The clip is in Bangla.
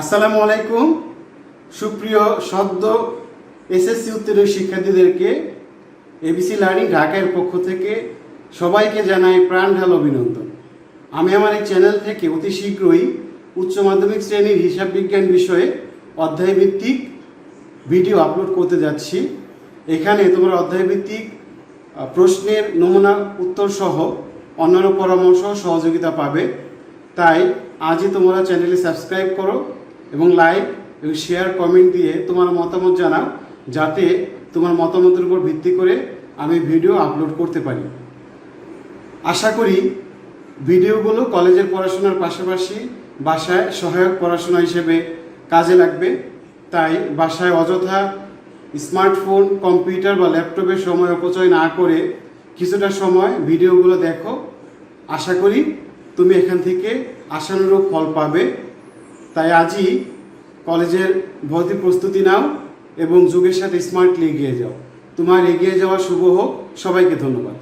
আসসালামু আলাইকুম। সুপ্রিয় সদ্য এসএসসি উত্তীর্ণ শিক্ষার্থীদেরকে এবিসি লার্নিং ঢাকার পক্ষ থেকে সবাইকে জানাই প্রাণ ঢাল অভিনন্দন। আমি আমার এই চ্যানেল থেকে অতি শীঘ্রই উচ্চ মাধ্যমিক শ্রেণীর হিসাব বিজ্ঞান বিষয়ে অধ্যায়ভিত্তিক ভিডিও আপলোড করতে যাচ্ছি। এখানে তোমরা অধ্যায়ভিত্তিক প্রশ্নের নমুনা উত্তর সহ অন্যান্য পরামর্শ সহযোগিতা পাবে। তাই আজই তোমরা চ্যানেলে সাবস্ক্রাইব করো এবং লাইক এবং শেয়ার কমেন্ট দিয়ে তোমার মতামত জানাও, যাতে তোমার মতামতের উপর ভিত্তি করে আমি ভিডিও আপলোড করতে পারি। আশা করি ভিডিওগুলো কলেজের পড়াশোনার পাশাপাশি বাসায় সহায়ক পড়াশোনা হিসেবে কাজে লাগবে। তাই বাসায় অযথা স্মার্টফোন, কম্পিউটার বা ল্যাপটপের সময় অপচয় না করে কিছুটা সময় ভিডিওগুলো দেখো। আশা করি তুমি এখান থেকে আশানুরূপ ফল পাবে। তাই আজই কলেজের ভর্তি প্রস্তুতি নাও এবং যুগের সাথে স্মার্টলি এগিয়ে যাও। তোমার এগিয়ে যাওয়া শুভ হোক। সবাইকে ধন্যবাদ।